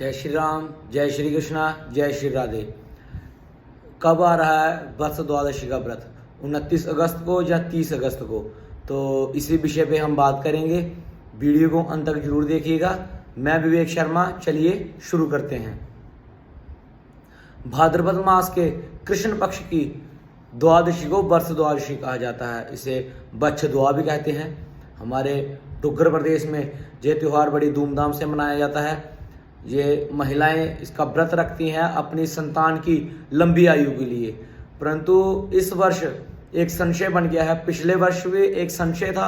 जय श्री राम, जय श्री कृष्णा, जय श्री राधे। कब आ रहा है वत्स द्वादशी का व्रत? 29 अगस्त को या 30 अगस्त को? तो इसी विषय पे हम बात करेंगे। वीडियो को अंत तक जरूर देखिएगा। मैं विवेक शर्मा, चलिए शुरू करते हैं। भाद्रपद मास के कृष्ण पक्ष की द्वादशी को वर्ष द्वादशी कहा जाता है। इसे बच्छ दुआ भी कहते हैं। हमारे डुग्गर प्रदेश में यह त्यौहार बड़ी धूमधाम से मनाया जाता है। ये महिलाएं इसका व्रत रखती हैं अपनी संतान की लंबी आयु के लिए। परंतु इस वर्ष एक संशय बन गया है। पिछले वर्ष भी एक संशय था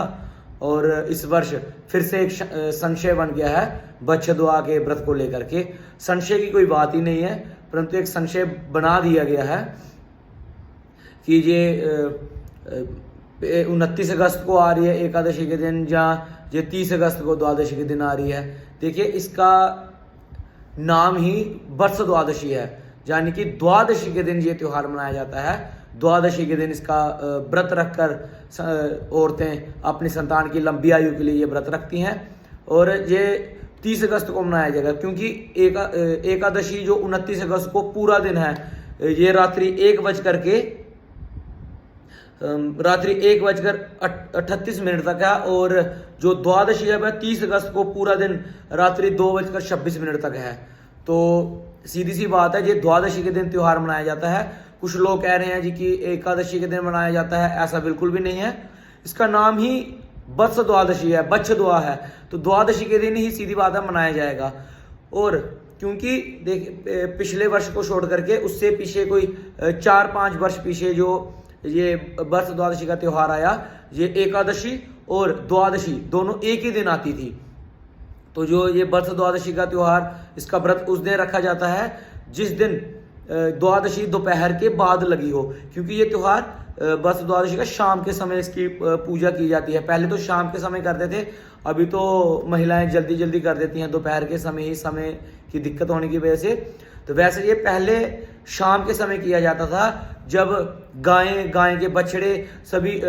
और इस वर्ष फिर से एक संशय बन गया है बच्छ दुआ के व्रत को लेकर के। संशय की कोई बात ही नहीं है, परंतु एक संशय बना दिया गया है कि ये 29 अगस्त को आ रही है एकादशी के दिन, या ये 30 अगस्त को द्वादशी के दिन आ रही है। देखिए, इसका नाम ही वर्ष द्वादशी है, यानी कि द्वादशी के दिन ये त्यौहार मनाया जाता है। द्वादशी के दिन इसका व्रत रखकर औरतें अपनी संतान की लंबी आयु के लिए ये व्रत रखती हैं और ये 30 अगस्त को मनाया जाएगा, क्योंकि एकादशी जो 29 अगस्त को पूरा दिन है, ये रात्रि 1:38 तक है, और जो द्वादशी है वह 30 अगस्त को पूरा दिन रात्रि 2:26 तक है। तो सीधी सी बात है, ये द्वादशी के दिन त्यौहार मनाया जाता है। कुछ लोग कह रहे हैं जी कि एकादशी के दिन मनाया जाता है, ऐसा बिल्कुल भी नहीं है। इसका नाम ही वत्स द्वादशी है, बच्छ दुआ है, तो द्वादशी के दिन ही सीधी बात है मनाया जाएगा। और क्योंकि देख, पिछले वर्ष को छोड़ करके उससे पीछे कोई 4-5 वर्ष पीछे जो ये वर्ष द्वादशी का त्यौहार आया, ये एकादशी और द्वादशी दोनों एक ही दिन आती थी। तो जो ये वर्ष द्वादशी का त्यौहार, इसका व्रत उस दिन रखा जाता है जिस दिन द्वादशी दोपहर के बाद लगी हो, क्योंकि ये त्यौहार वर्ष द्वादशी का शाम के समय इसकी पूजा की जाती है। पहले तो शाम के समय करते थे, अभी तो महिलाएं जल्दी जल्दी कर देती हैं, दोपहर के समय ही समय की दिक्कत होने की वजह से। तो वैसे ये पहले शाम के समय किया जाता था, जब गाय के बछड़े सभी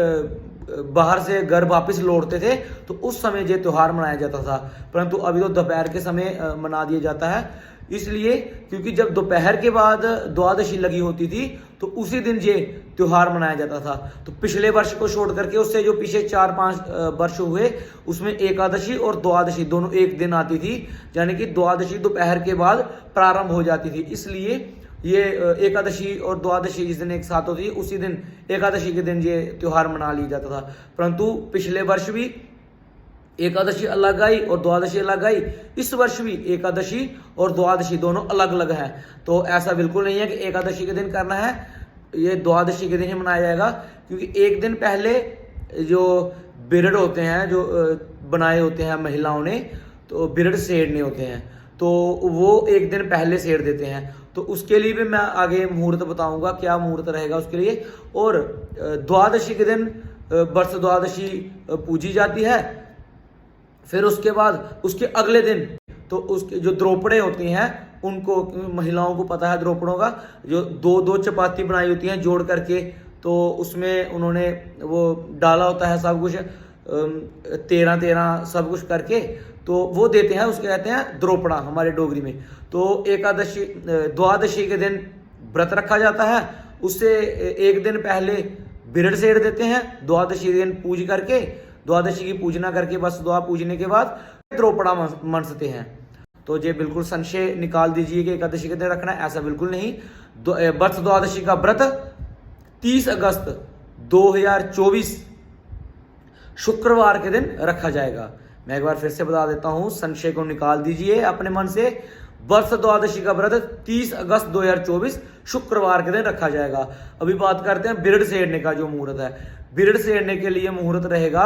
बाहर से घर वापस लौटते थे, तो उस समय ये त्यौहार मनाया जाता था। परंतु अभी तो दोपहर के समय मना दिया जाता है, इसलिए क्योंकि जब दोपहर के बाद द्वादशी लगी होती थी तो उसी दिन ये त्यौहार मनाया जाता था। तो पिछले वर्ष को छोड़ करके उससे जो पीछे 4-5 वर्ष हुए, उसमें एकादशी और द्वादशी दोनों एक दिन आती थी, यानी कि द्वादशी दोपहर के बाद प्रारंभ हो जाती थी। इसलिए ये एकादशी और द्वादशी जिस दिन एक साथ होती है, उसी दिन एकादशी के दिन ये त्यौहार मना लिया जाता था। परंतु पिछले वर्ष भी एकादशी अलग आई और द्वादशी अलग आई, इस वर्ष भी एकादशी और द्वादशी दोनों अलग अलग हैं। तो ऐसा बिल्कुल नहीं है कि एकादशी के दिन करना है, ये द्वादशी के दिन ही मनाया जाएगा। क्योंकि एक दिन पहले जो बिरड़ होते हैं, जो बनाए होते हैं महिलाओं ने, तो बिरड़ सेड़ने होते हैं, तो वो एक दिन पहले सेड़ देते हैं। तो उसके लिए भी मैं आगे मुहूर्त बताऊंगा, क्या मुहूर्त रहेगा उसके लिए। और द्वादशी के दिन वर्ष द्वादशी पूजी जाती है। फिर उसके बाद उसके अगले दिन तो उसके जो द्रोपड़े होती हैं, उनको महिलाओं को पता है द्रोपड़ों का, जो दो चपाती बनाई होती हैं जोड़ करके, तो उसमें उन्होंने वो डाला होता है सब कुछ, 13 सब कुछ करके, तो वो देते हैं, उसके कहते हैं द्रोपड़ा हमारे डोगरी में। तो एकादशी द्वादशी के दिन व्रत रखा जाता है, उससे एक दिन पहले बिरड़ सेड़ देते हैं। द्वादशी दिन पूज करके, द्वादशी की पूजना करके, बस दुआ पूजने के बाद द्रोपड़ा मनसते हैं। तो ये बिल्कुल संशय निकाल दीजिए कि एकादशी के दिन रखना है, ऐसा बिल्कुल नहीं। वर्ष द्वादशी का व्रत 30 अगस्त 2024 शुक्रवार के दिन रखा जाएगा। मैं एक बार फिर से बता देता हूं, संशय को निकाल दीजिए अपने मन से। वर्ष द्वादशी का व्रत 30 अगस्त 2024 शुक्रवार के दिन रखा जाएगा। अभी बात करते हैं बिरड़ सेड़ने का जो मुहूर्त है। बिरड़ सेड़ने के लिए मुहूर्त रहेगा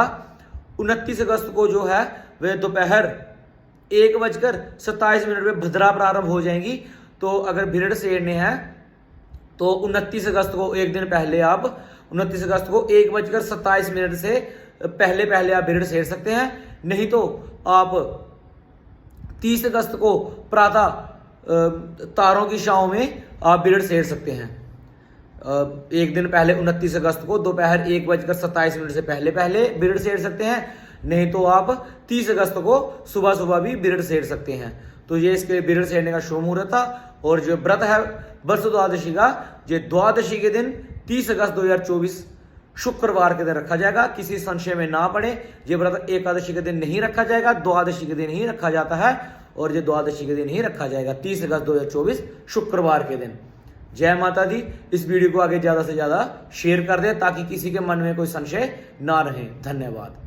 29 अगस्त को, जो है वह दोपहर 1:27 में भद्रा प्रारंभ हो जाएंगी। तो अगर बिरड़ सेड़ने हैं तो 29 अगस्त को एक दिन पहले आप 29 अगस्त को 1:27 से पहले आप बिरड़ सेड़ सकते हैं। नहीं तो आप 30 अगस्त को प्रातः तारों की छांव में आप बिरड़ सेड़ सकते हैं। एक दिन पहले 29 अगस्त को दोपहर 1:27 से पहले बिरड़ सेड़ सकते हैं। नहीं तो आप 30 अगस्त को सुबह सुबह भी बिरड़ सेड़ सकते हैं। तो ये इसके बिरड़ सेड़ने का शुभ मुहूर्त था। और जो व्रत है वर्ष द्वादशी का, ये द्वादशी के दिन 30 अगस्त 2024 शुक्रवार के दिन रखा जाएगा। किसी संशय में ना पड़े, ये व्रत एकादशी के दिन नहीं रखा जाएगा, द्वादशी के दिन ही रखा जाता है और ये द्वादशी के दिन ही रखा जाएगा, 30 अगस्त 2024 शुक्रवार के दिन। जय माता दी। इस वीडियो को आगे ज्यादा से ज्यादा शेयर कर दें ताकि किसी के मन में कोई संशय ना रहे। धन्यवाद।